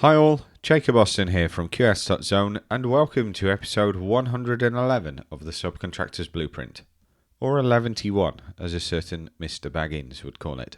Hi all, Jacob Austin here from QS.Zone and welcome to episode 111 of the Subcontractors Blueprint, or 11T1 as a certain Mr. Baggins would call it.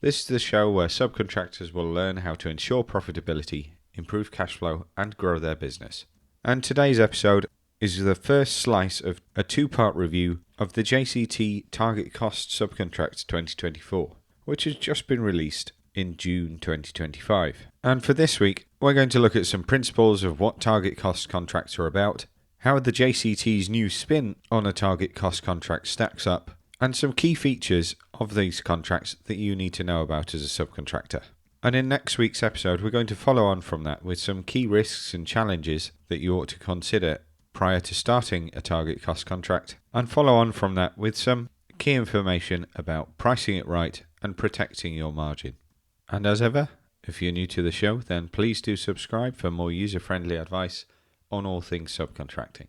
This is the show where subcontractors will learn how to ensure profitability, improve cash flow and grow their business. And today's episode is the first slice of a two-part review of the JCT Target Cost Subcontract 2024, which has just been released in June 2025. And for this week, we're going to look at some principles of what target cost contracts are about, how the JCT's new spin on a target cost contract stacks up, and some key features of these contracts that you need to know about as a subcontractor. And in next week's episode, we're going to follow on from that with some key risks and challenges that you ought to consider prior to starting a target cost contract, and follow on from that with some key information about pricing it right and protecting your margin. And as ever, if you're new to the show, then please do subscribe for more user-friendly advice on all things subcontracting.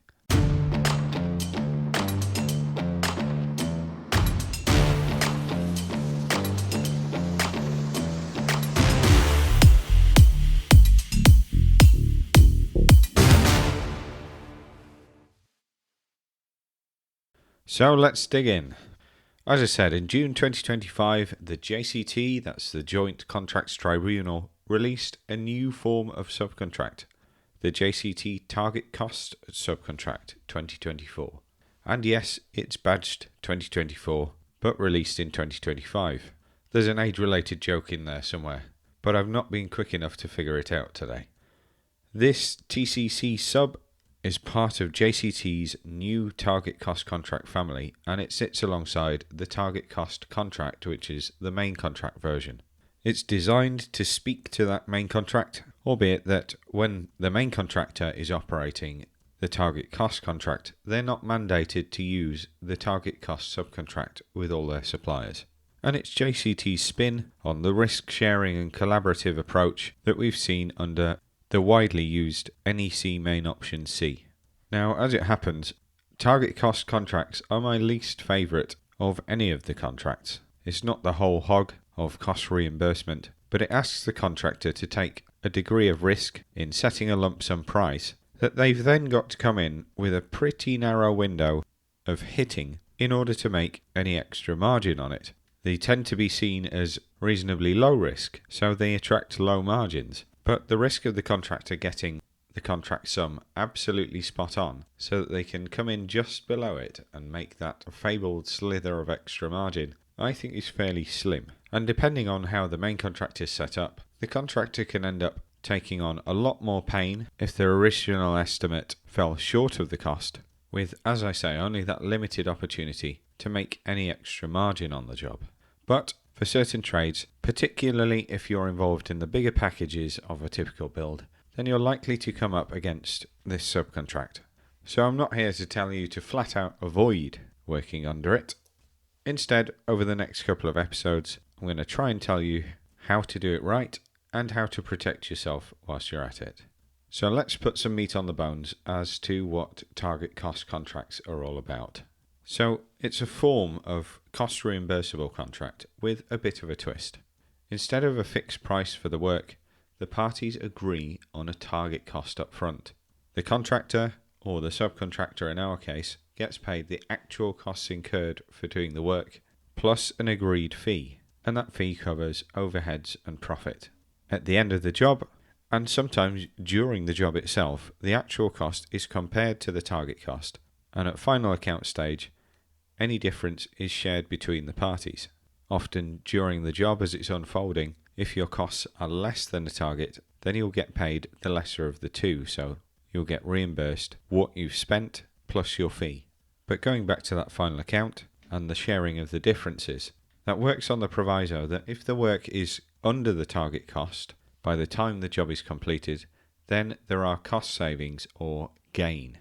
So let's dig in. As I said, in June 2025, the JCT, that's the Joint Contracts Tribunal, released a new form of subcontract, the JCT Target Cost Subcontract 2024. And yes, it's badged 2024, but released in 2025. There's an age-related joke in there somewhere, but I've not been quick enough to figure it out today. This TCC sub is part of JCT's new target cost contract family, and it sits alongside the target cost contract, which is the main contract version. It's designed to speak to that main contract, albeit that when the main contractor is operating the target cost contract, they're not mandated to use the target cost subcontract with all their suppliers. And it's JCT's spin on the risk sharing and collaborative approach that we've seen under the widely used NEC main option C. Now, as it happens, target cost contracts are my least favourite of any of the contracts. It's not the whole hog of cost reimbursement, but it asks the contractor to take a degree of risk in setting a lump sum price that they've then got to come in with a pretty narrow window of hitting in order to make any extra margin on it. They tend to be seen as reasonably low risk, so they attract low margins. But the risk of the contractor getting the contract sum absolutely spot on so that they can come in just below it and make that fabled slither of extra margin, I think is fairly slim. And depending on how the main contract is set up, the contractor can end up taking on a lot more pain if their original estimate fell short of the cost, with, as I say, only that limited opportunity to make any extra margin on the job. But for certain trades, particularly if you're involved in the bigger packages of a typical build, then you're likely to come up against this subcontract. So I'm not here to tell you to flat out avoid working under it. Instead, over the next couple of episodes, I'm going to try and tell you how to do it right and how to protect yourself whilst you're at it. So let's put some meat on the bones as to what target cost contracts are all about. So it's a form of cost reimbursable contract with a bit of a twist. Instead of a fixed price for the work, the parties agree on a target cost up front. The contractor, or the subcontractor in our case, gets paid the actual costs incurred for doing the work, plus an agreed fee, and that fee covers overheads and profit. At the end of the job, and sometimes during the job itself, the actual cost is compared to the target cost, and at final account stage, any difference is shared between the parties. Often during the job as it's unfolding, if your costs are less than the target, then you'll get paid the lesser of the two, so you'll get reimbursed what you've spent plus your fee. But going back to that final account and the sharing of the differences, that works on the proviso that if the work is under the target cost by the time the job is completed, then there are cost savings or gain.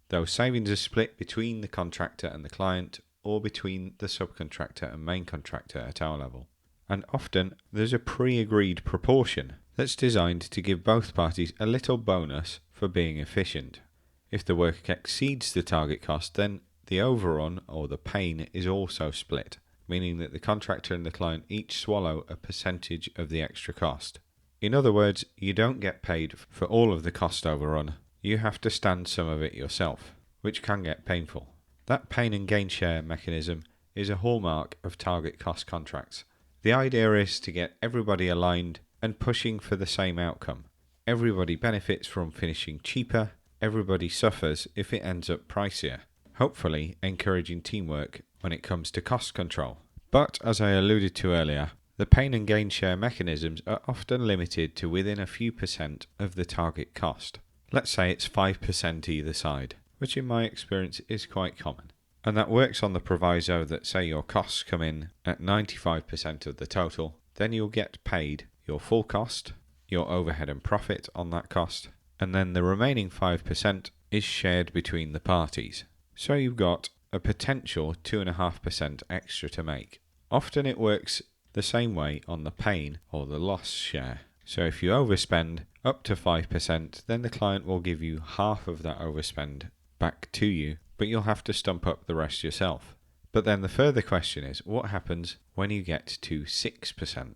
Those savings are split between the contractor and the client, or between the subcontractor and main contractor at our level. And often there's a pre-agreed proportion that's designed to give both parties a little bonus for being efficient. If the work exceeds the target cost, then the overrun or the pain is also split, meaning that the contractor and the client each swallow a percentage of the extra cost. In other words, you don't get paid for all of the cost overrun. You have to stand some of it yourself, which can get painful. That pain and gain share mechanism is a hallmark of target cost contracts. The idea is to get everybody aligned and pushing for the same outcome. Everybody benefits from finishing cheaper, everybody suffers if it ends up pricier, hopefully encouraging teamwork when it comes to cost control. But as I alluded to earlier, the pain and gain share mechanisms are often limited to within a few percent of the target cost. Let's say it's 5% either side, which in my experience is quite common. And that works on the proviso that say your costs come in at 95% of the total, then you'll get paid your full cost, your overhead and profit on that cost, and then the remaining 5% is shared between the parties. So you've got a potential 2.5% extra to make. Often it works the same way on the pain or the loss share. So if you overspend up to 5%, then the client will give you half of that overspend back to you, but you'll have to stump up the rest yourself. But then the further question is, what happens when you get to 6%?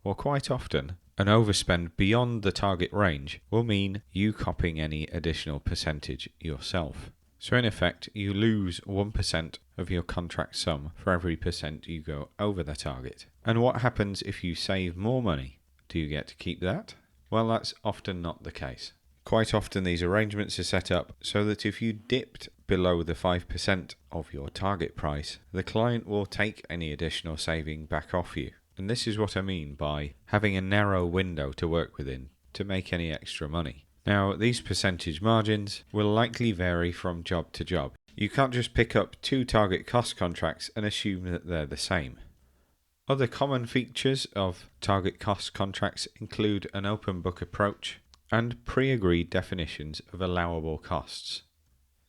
Well, quite often, an overspend beyond the target range will mean you copying any additional percentage yourself. So in effect, you lose 1% of your contract sum for every percent you go over the target. And what happens if you save more money? Do you get to keep that? Well, that's often not the case. Quite often these arrangements are set up so that if you dipped below the 5% of your target price, the client will take any additional saving back off you. And this is what I mean by having a narrow window to work within to make any extra money. Now, these percentage margins will likely vary from job to job. You can't just pick up two target cost contracts and assume that they're the same. Other common features of target cost contracts include an open book approach and pre-agreed definitions of allowable costs.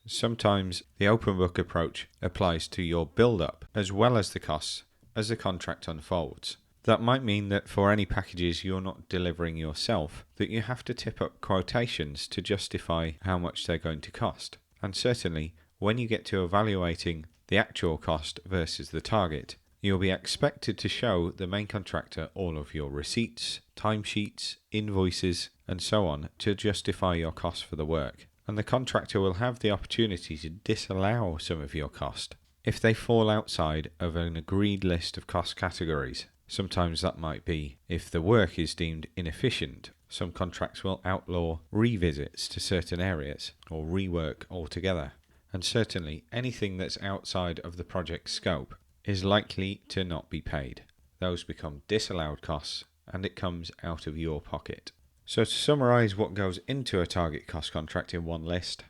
Sometimes the open book approach applies to your build-up as well as the costs as the contract unfolds. That might mean that for any packages you're not delivering yourself, that you have to tip up quotations to justify how much they're going to cost. And certainly, when you get to evaluating the actual cost versus the target, you'll be expected to show the main contractor all of your receipts, timesheets, invoices, and so on to justify your cost for the work. And the contractor will have the opportunity to disallow some of your cost if they fall outside of an agreed list of cost categories. Sometimes that might be if the work is deemed inefficient. Some contracts will outlaw revisits to certain areas or rework altogether. And certainly anything that's outside of the project scope is likely to not be paid. Those become disallowed costs and it comes out of your pocket. So to summarise what goes into a target cost contract in one list,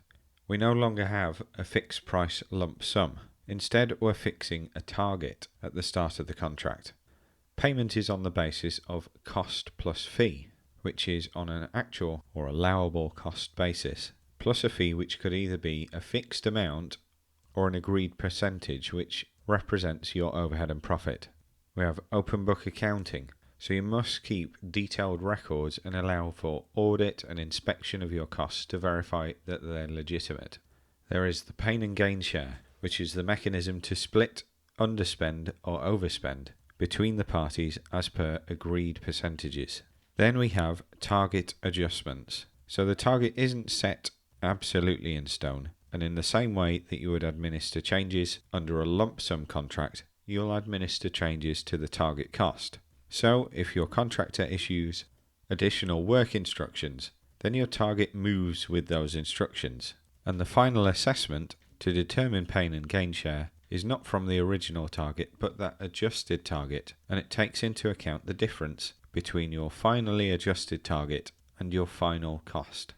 we no longer have a fixed price lump sum. Instead, we're fixing a target at the start of the contract. Payment is on the basis of cost plus fee, which is on an actual or allowable cost basis, plus a fee which could either be a fixed amount or an agreed percentage which represents your overhead and profit. We have open book accounting, so you must keep detailed records and allow for audit and inspection of your costs to verify that they're legitimate. There is the pain and gain share, which is the mechanism to split, underspend or overspend between the parties as per agreed percentages. Then we have target adjustments. So the target isn't set absolutely in stone, and in the same way that you would administer changes under a lump sum contract, you'll administer changes to the target cost. So if your contractor issues additional work instructions, then your target moves with those instructions. And the final assessment to determine pain and gain share is not from the original target but that adjusted target, and it takes into account the difference between your finally adjusted target and your final cost.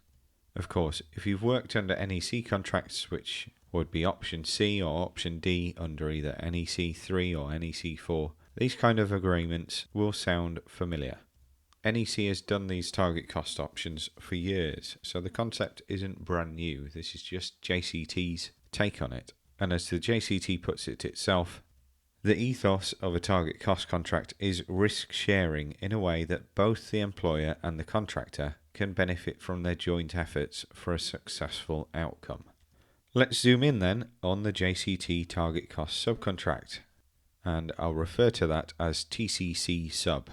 Of course, if you've worked under NEC contracts, which would be option C or option D under either NEC 3 or NEC 4, these kind of agreements will sound familiar. NEC has done these target cost options for years, so the concept isn't brand new. This is just JCT's take on it. And as the JCT puts it itself, the ethos of a target cost contract is risk sharing in a way that both the employer and the contractor can benefit from their joint efforts for a successful outcome. Let's zoom in then on the JCT Target Cost Subcontract, and I'll refer to that as TCC Sub.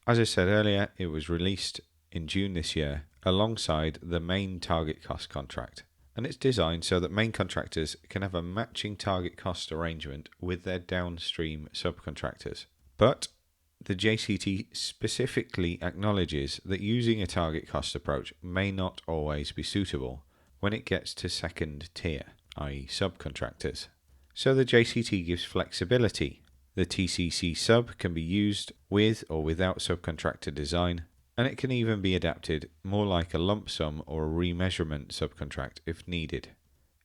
As I said earlier, it was released in June this year alongside the main target cost contract. And it's designed so that main contractors can have a matching target cost arrangement with their downstream subcontractors. But the JCT specifically acknowledges that using a target cost approach may not always be suitable when it gets to second tier, i.e. subcontractors. So the JCT gives flexibility. The TCC sub can be used with or without subcontractor design, and it can even be adapted more like a lump sum or a remeasurement subcontract if needed.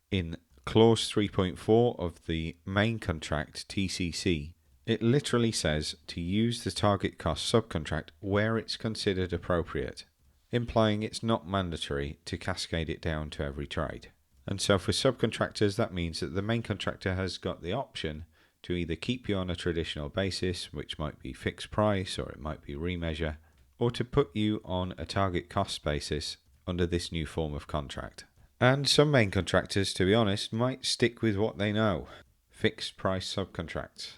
In clause 3.4 of the main contract TCC, it literally says to use the target cost subcontract where it's considered appropriate, implying it's not mandatory to cascade it down to every trade. And so for subcontractors, that means that the main contractor has got the option to either keep you on a traditional basis, which might be fixed price or it might be remeasure, or to put you on a target cost basis under this new form of contract. And some main contractors, to be honest, might stick with what they know, fixed price subcontracts.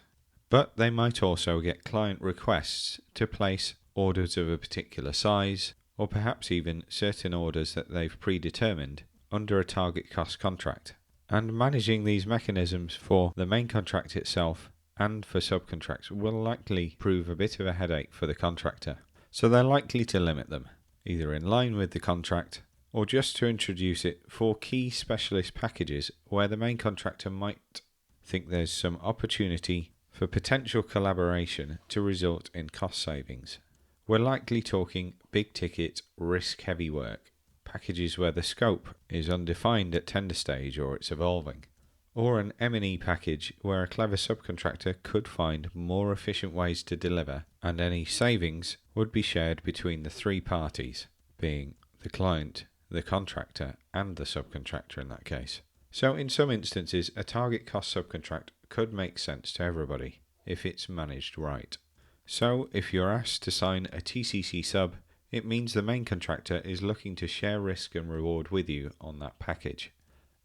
But they might also get client requests to place orders of a particular size, or perhaps even certain orders that they've predetermined under a target cost contract. And managing these mechanisms for the main contract itself and for subcontracts will likely prove a bit of a headache for the contractor. So they're likely to limit them, either in line with the contract or just to introduce it for key specialist packages where the main contractor might think there's some opportunity for potential collaboration to result in cost savings. We're likely talking big ticket, risk heavy work, packages where the scope is undefined at tender stage or it's evolving, or an M&E package where a clever subcontractor could find more efficient ways to deliver, and any savings would be shared between the three parties, being the client, the contractor, and the subcontractor in that case. So in some instances, a target cost subcontract could make sense to everybody if it's managed right. So if you're asked to sign a TCC sub, it means the main contractor is looking to share risk and reward with you on that package.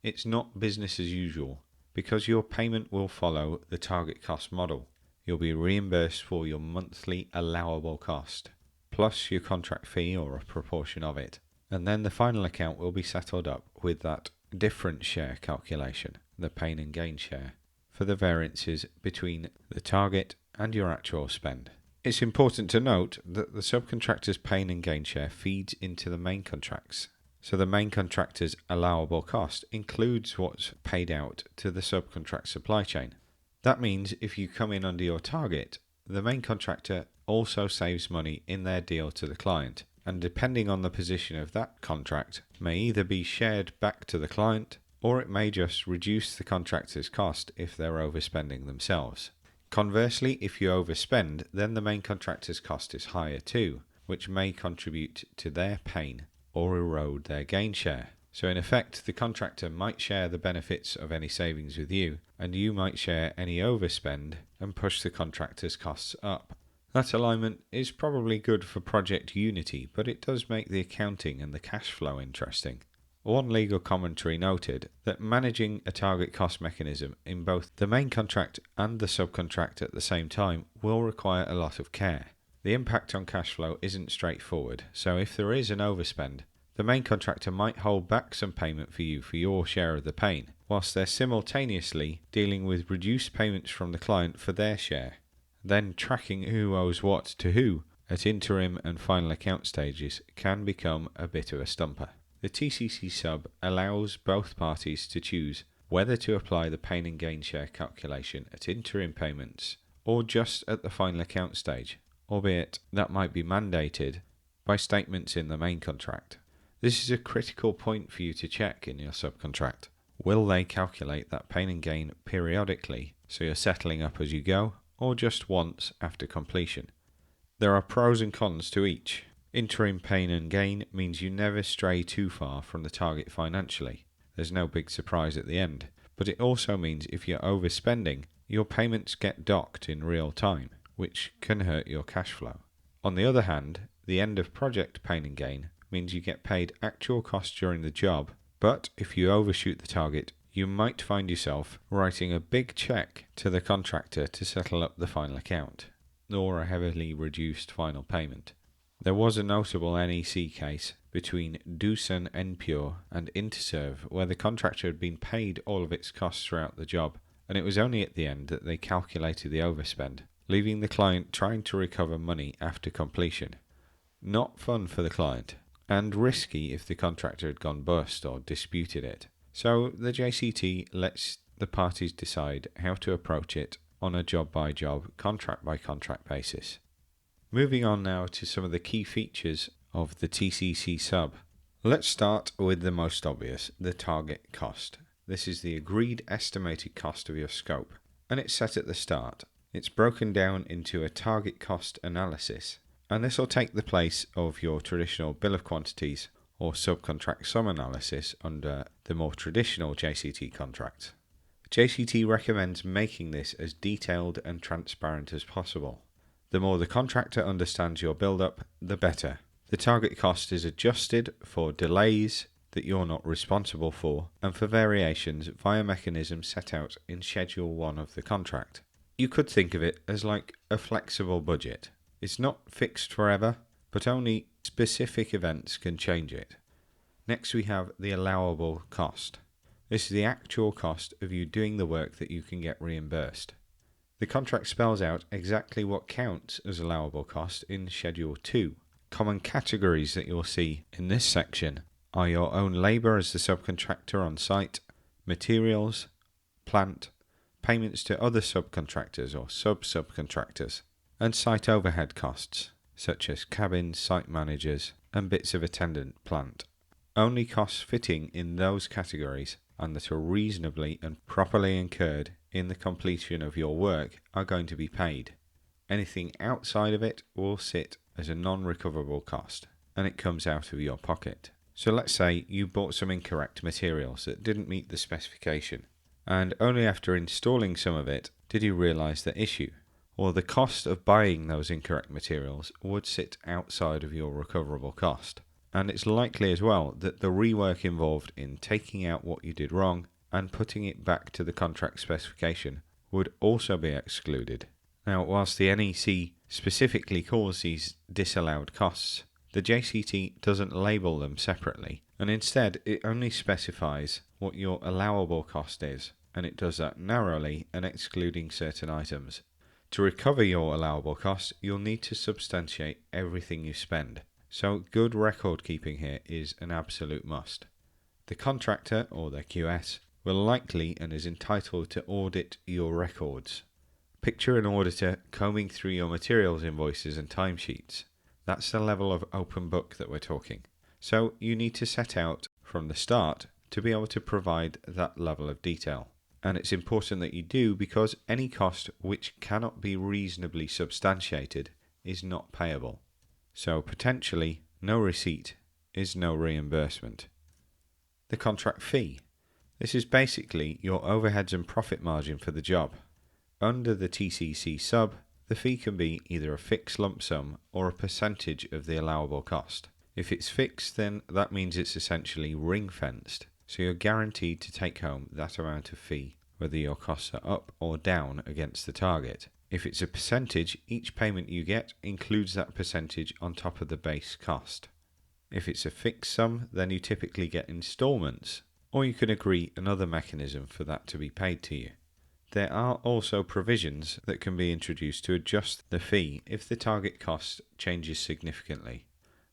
It's not business as usual, because your payment will follow the target cost model. You'll be reimbursed for your monthly allowable cost, plus your contract fee or a proportion of it. And then the final account will be settled up with that different share calculation, the pain and gain share, for the variances between the target and your actual spend. It's important to note that the subcontractor's pain and gain share feeds into the main contracts. So the main contractor's allowable cost includes what's paid out to the subcontract supply chain. That means if you come in under your target, the main contractor also saves money in their deal to the client, and depending on the position of that contract, may either be shared back to the client, or it may just reduce the contractor's cost if they're overspending themselves. Conversely, if you overspend, then the main contractor's cost is higher too, which may contribute to their pain or erode their gain share. So in effect, the contractor might share the benefits of any savings with you, and you might share any overspend and push the contractor's costs up. That alignment is probably good for project unity, but it does make the accounting and the cash flow interesting. One legal commentary noted that managing a target cost mechanism in both the main contract and the subcontract at the same time will require a lot of care. The impact on cash flow isn't straightforward, so if there is an overspend, the main contractor might hold back some payment for you for your share of the pain, whilst they're simultaneously dealing with reduced payments from the client for their share. Then tracking who owes what to who at interim and final account stages can become a bit of a stumper. The TCC sub allows both parties to choose whether to apply the pain and gain share calculation at interim payments or just at the final account stage, albeit that might be mandated by statements in the main contract. This is a critical point for you to check in your subcontract. Will they calculate that pain and gain periodically so you're settling up as you go, or just once after completion? There are pros and cons to each. Interim pain and gain means you never stray too far from the target financially. There's no big surprise at the end. But it also means if you're overspending, your payments get docked in real time, which can hurt your cash flow. On the other hand, the end of project pain and gain means you get paid actual costs during the job, but if you overshoot the target, you might find yourself writing a big check to the contractor to settle up the final account, or a heavily reduced final payment. There was a notable NEC case between Doosan Npure and Interserve where the contractor had been paid all of its costs throughout the job, and it was only at the end that they calculated the overspend, leaving the client trying to recover money after completion. Not fun for the client, and risky if the contractor had gone bust or disputed it. So the JCT lets the parties decide how to approach it on a job-by-job, contract-by-contract basis. Moving on now to some of the key features of the TCC sub. Let's start with the most obvious, the target cost. This is the agreed estimated cost of your scope, and it's set at the start. It's broken down into a target cost analysis, and this will take the place of your traditional bill of quantities or subcontract sum analysis under the more traditional JCT contracts. JCT recommends making this as detailed and transparent as possible. The more the contractor understands your build-up, the better. The target cost is adjusted for delays that you're not responsible for and for variations via mechanisms set out in Schedule 1 of the contract. You could think of it as like a flexible budget. It's not fixed forever, but only specific events can change it. Next we have the allowable cost. This is the actual cost of you doing the work that you can get reimbursed. The contract spells out exactly what counts as allowable cost in Schedule 2. Common categories that you'll see in this section are your own labour as the subcontractor on site, materials, plant, payments to other subcontractors or sub-subcontractors, and site overhead costs, such as cabins, site managers, and bits of attendant plant. Only costs fitting in those categories and that are reasonably and properly incurred in the completion of your work are going to be paid. Anything outside of it will sit as a non-recoverable cost, and it comes out of your pocket. So let's say you bought some incorrect materials that didn't meet the specification, and only after installing some of it did you realise the issue, or the cost of buying those incorrect materials would sit outside of your recoverable cost. And it's likely as well that the rework involved in taking out what you did wrong and putting it back to the contract specification would also be excluded. Now, whilst the NEC specifically calls these disallowed costs, the JCT doesn't label them separately, and instead it only specifies what your allowable cost is, and it does that narrowly and excluding certain items. To recover your allowable cost, you'll need to substantiate everything you spend. So good record keeping here is an absolute must. The contractor, or the QS, will likely and is entitled to audit your records. Picture an auditor combing through your materials invoices and timesheets. That's the level of open book that we're talking. So you need to set out from the start to be able to provide that level of detail. And it's important that you do, because any cost which cannot be reasonably substantiated is not payable. So potentially no receipt is no reimbursement. The contract fee. This is basically your overheads and profit margin for the job. Under the TCC sub, the fee can be either a fixed lump sum or a percentage of the allowable cost. If it's fixed, then that means it's essentially ring-fenced, so you're guaranteed to take home that amount of fee, whether your costs are up or down against the target. If it's a percentage, each payment you get includes that percentage on top of the base cost. If it's a fixed sum, then you typically get instalments, or you can agree another mechanism for that to be paid to you. There are also provisions that can be introduced to adjust the fee if the target cost changes significantly.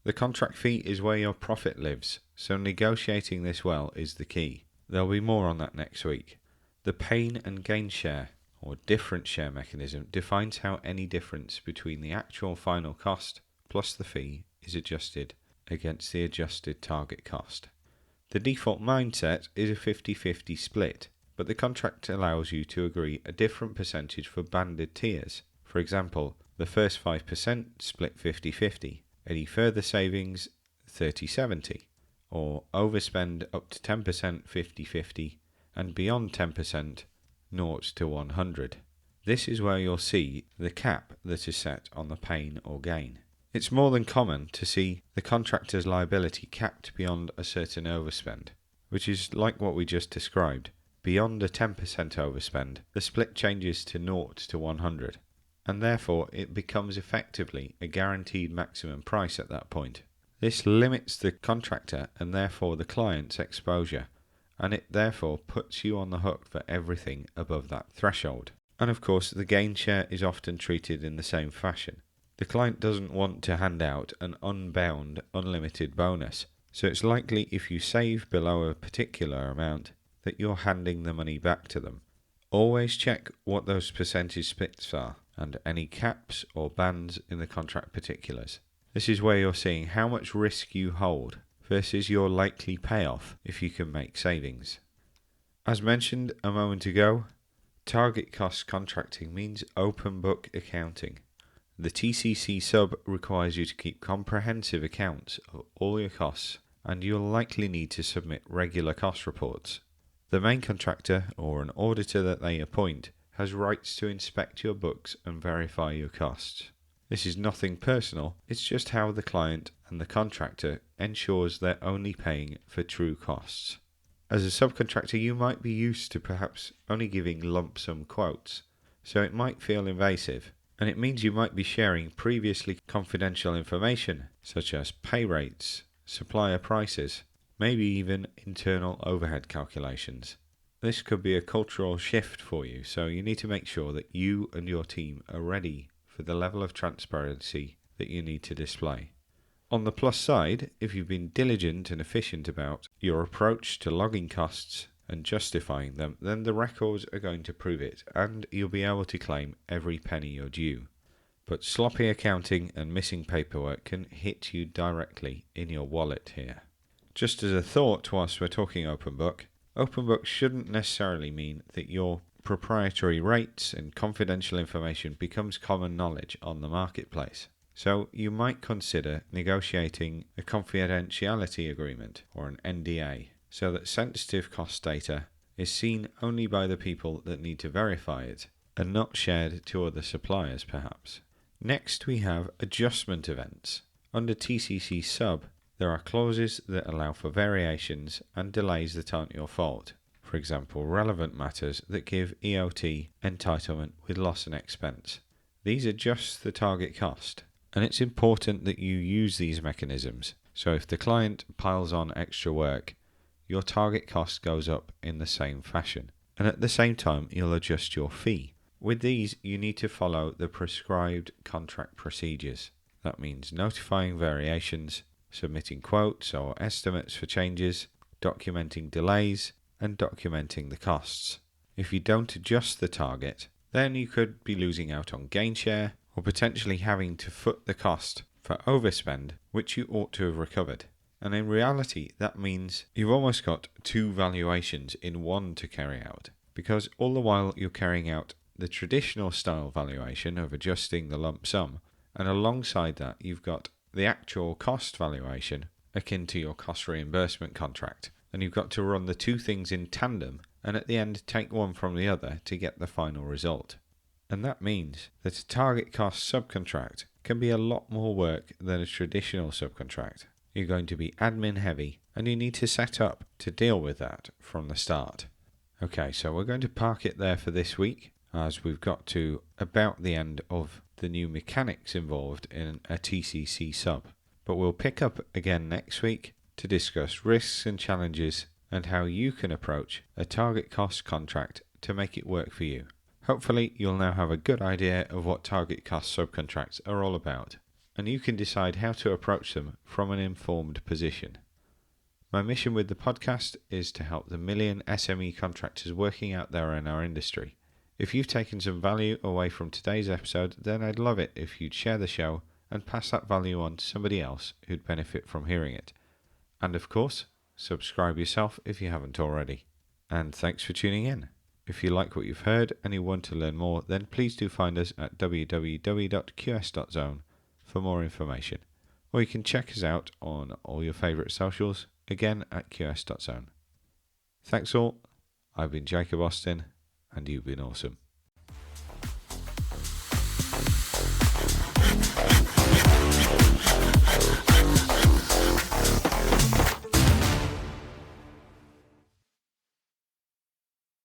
The contract fee is where your profit lives, so negotiating this well is the key. There'll be more on that next week. The pain and gain share, or difference share mechanism, defines how any difference between the actual final cost plus the fee is adjusted against the adjusted target cost. The default mindset is a 50-50 split, but the contract allows you to agree a different percentage for banded tiers. For example, the first 5% split 50-50, any further savings 30-70, or overspend up to 10% 50-50, and beyond 10% 0 to 100. This is where you'll see the cap that is set on the pain or gain. It's more than common to see the contractor's liability capped beyond a certain overspend, which is like what we just described. Beyond a 10% overspend, the split changes to 0 to 100. and therefore it becomes effectively a guaranteed maximum price at that point. This limits the contractor and therefore the client's exposure, and it therefore puts you on the hook for everything above that threshold. And of course, the gain share is often treated in the same fashion. The client doesn't want to hand out an unbound, unlimited bonus, so it's likely if you save below a particular amount that you're handing the money back to them. Always check what those percentage splits are and any caps or bands in the contract particulars. This is where you're seeing how much risk you hold versus your likely payoff if you can make savings. As mentioned a moment ago, target cost contracting means open book accounting. The TCC sub requires you to keep comprehensive accounts of all your costs, and you'll likely need to submit regular cost reports. The main contractor or an auditor that they appoint has rights to inspect your books and verify your costs. This is nothing personal, it's just how the client and the contractor ensures they're only paying for true costs. As a subcontractor, you might be used to perhaps only giving lump sum quotes, so it might feel invasive, and it means you might be sharing previously confidential information such as pay rates, supplier prices, maybe even internal overhead calculations. This could be a cultural shift for you, so you need to make sure that you and your team are ready for the level of transparency that you need to display. On the plus side, if you've been diligent and efficient about your approach to logging costs and justifying them, then the records are going to prove it, and you'll be able to claim every penny you're due. But sloppy accounting and missing paperwork can hit you directly in your wallet here. Just as a thought whilst we're talking open book shouldn't necessarily mean that your proprietary rates and confidential information becomes common knowledge on the marketplace. So you might consider negotiating a confidentiality agreement or an NDA so that sensitive cost data is seen only by the people that need to verify it and not shared to other suppliers perhaps. Next we have adjustment events. Under TCC sub, there are clauses that allow for variations and delays that aren't your fault. For example, relevant matters that give EOT entitlement with loss and expense. These adjust the target cost, and it's important that you use these mechanisms. So if the client piles on extra work, your target cost goes up in the same fashion. And at the same time, you'll adjust your fee. With these, you need to follow the prescribed contract procedures. That means notifying variations, submitting quotes or estimates for changes, documenting delays, and documenting the costs. If you don't adjust the target, then you could be losing out on gain share or potentially having to foot the cost for overspend, which you ought to have recovered. And in reality, that means you've almost got two valuations in one to carry out, because all the while you're carrying out the traditional style valuation of adjusting the lump sum, and alongside that you've got the actual cost valuation akin to your cost reimbursement contract. And you've got to run the two things in tandem and at the end take one from the other to get the final result. And that means that a target cost subcontract can be a lot more work than a traditional subcontract. You're going to be admin heavy and you need to set up to deal with that from the start. Okay, so we're going to park it there for this week as we've got to about the end of the new mechanics involved in a TCC sub. But we'll pick up again next week to discuss risks and challenges and how you can approach a target cost contract to make it work for you. Hopefully you'll now have a good idea of what target cost subcontracts are all about, and you can decide how to approach them from an informed position. My mission with the podcast is to help the million SME contractors working out there in our industry. If you've taken some value away from today's episode, then I'd love it if you'd share the show and pass that value on to somebody else who'd benefit from hearing it. And of course, subscribe yourself if you haven't already. And thanks for tuning in. If you like what you've heard and you want to learn more, then please do find us at www.qs.zone for more information. Or you can check us out on all your favourite socials, again at qs.zone. Thanks all. I've been Jacob Austin, and you've been awesome.